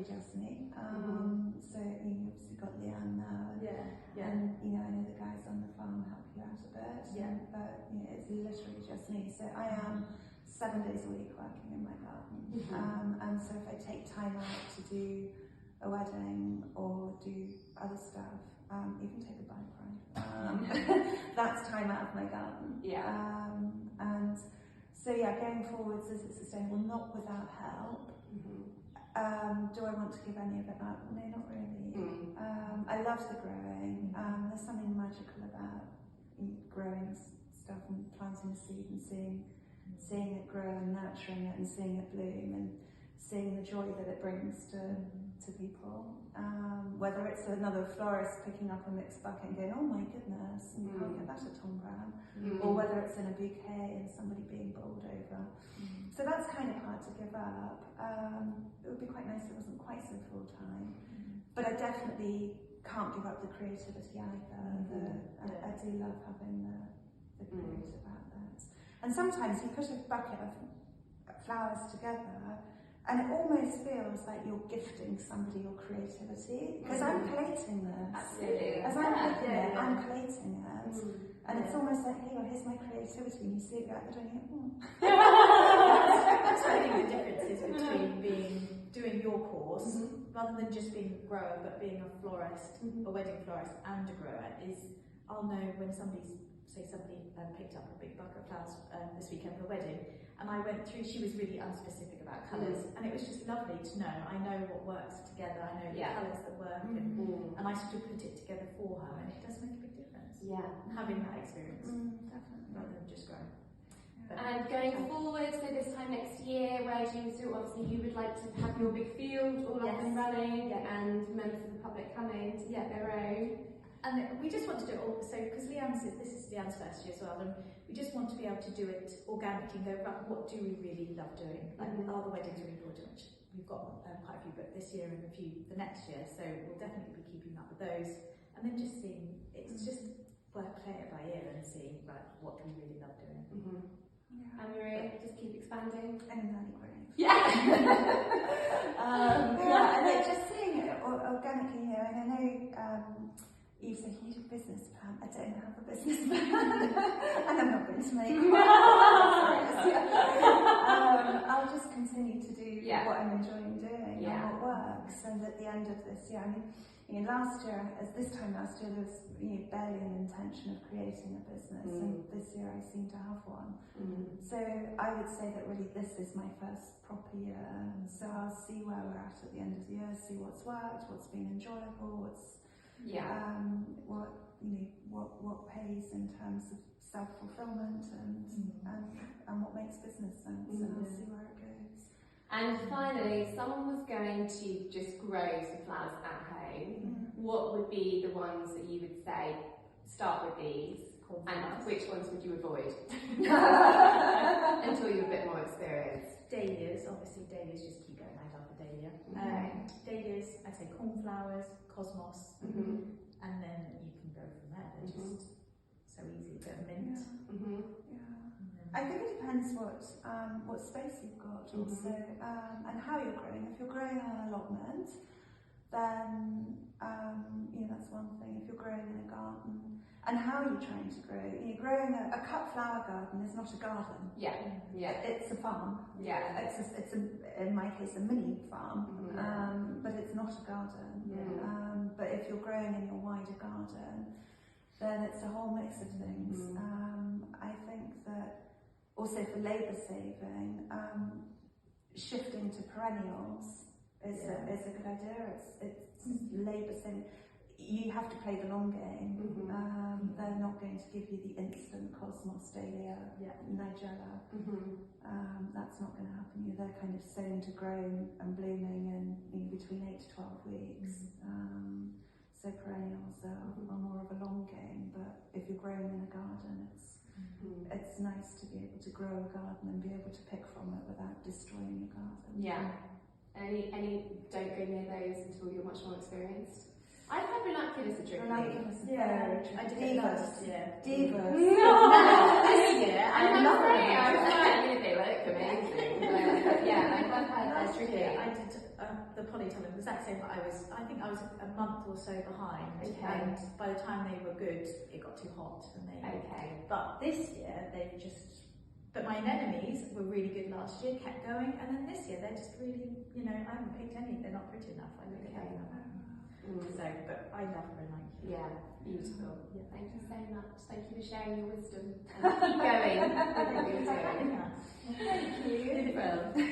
literary Jasmine. So you obviously got Leanne now, and you know, I know the guys on the farm help you out a bit. But you know, it's literally just me. So I am 7 days a week working in my garden, and so if I take time out to do a wedding or do other stuff, even take a bike ride, that's time out of my garden. And so going forwards, is it sustainable? Not without help. Do I want to give any of it up? No, not really. I love the growing. There's something magical about growing stuff and planting a seed and seeing it grow and nurturing it and seeing it bloom and seeing the joy that it brings to people. Whether it's another florist picking up a mixed bucket and going, oh my goodness, and you can't get that at Tom Brown, or whether it's in a bouquet and somebody being bowled over. So that's kind of hard to give up. It would be quite nice if it wasn't quite so full time, but I definitely can't give up the creativity either. I do love having the creative outlets. And sometimes you put a bucket of flowers together and it almost feels like you're gifting somebody your creativity, because I'm collating this. Absolutely. As I'm looking at it, I'm collating it. And it's almost like, hey, well, here's my creativity, and you see it go out the door and you go, That's what I think the difference is between doing your course, rather than just being a grower, but being a florist, a wedding florist and a grower, is I'll know when somebody picked up a big bucket of flowers this weekend for a wedding, and I went through, she was really unspecific about colours, and it was just lovely to know. I know what works together, I know the colours that work, and I sort of put it together for her, and it does make a big difference. Having that experience, definitely, rather than just growing. And going forward, so this time next year, where do you, so obviously you would like to have your big field all up and running, and members of the public come in to get their own. And we just want to do it all, so because this is Leanne's first year as well, and we just want to be able to do it organically and go, right, what do we really love doing? Like, are the weddings really important? Which we've got quite a few booked this year and a few for next year, so we'll definitely be keeping up with those. And then just seeing, it's just work, play it by ear and see, right, what do we really love doing? And Maria, just keep expanding. And then great. And then just seeing it organically here, and I know you say you need a business plan. I don't have a business plan, and I'm not going to make one. I'll just continue to do what I'm enjoying doing and what works. And at the end of this year, I mean, last year, there was barely an intention of creating a business, and this year I seem to have one. So I would say that really this is my first proper year. So I'll see where we're at the end of the year, see what's worked, what's been enjoyable, what pays in terms of self-fulfillment and what makes business sense, and I'll see where it goes. And finally, if someone was going to just grow some flowers at home, what would be the ones that you would say, start with these, and which ones would you avoid? Until you're a bit more experienced. Dahlias, obviously dahlias, just keep going right after dahlia. Dahlias, I'd say cornflowers, cosmos, and then you can go from there. They're just so easy. A bit of mint. I think it depends what space you've got also, and how you're growing. If you're growing in an allotment, then that's one thing. If you're growing in a garden, and how you're trying to grow. Growing a cut flower garden is not a garden. It's a farm. It's in my case a mini farm, but it's not a garden. But if you're growing in your wider garden, then it's a whole mix of things. I think that also for labour saving, shifting to perennials is a good idea. It's labour saving. You have to play the long game. They're not going to give you the instant cosmos, dahlia, nigella. That's not going to happen. They're kind of sown to grow and blooming in between 8 to 12 weeks. So perennials are more of a long game. But if you're growing in a garden, it's nice to be able to grow a garden and be able to pick from it without destroying your garden. Any don't go near those until you're much more experienced. I've had ranunculus a tricky. Ranunculus, I did divas. Divas. No! This year, I love it. I was like, they look amazing. yeah, I have heard they're Last tricky. year I did the polytunnel, the exact same, but I think I was a month or so behind, and by the time they were good, it got too hot, and But this year they've just. But my anemones were really good last year, kept going, and then this year they're just really, I haven't picked any. They're not pretty enough. I look at them. So, but I love ranunculus. Yeah, beautiful. Yeah, thank you so much. Thank you for sharing your wisdom. And keep going. Thank you. Thank you. Beautiful.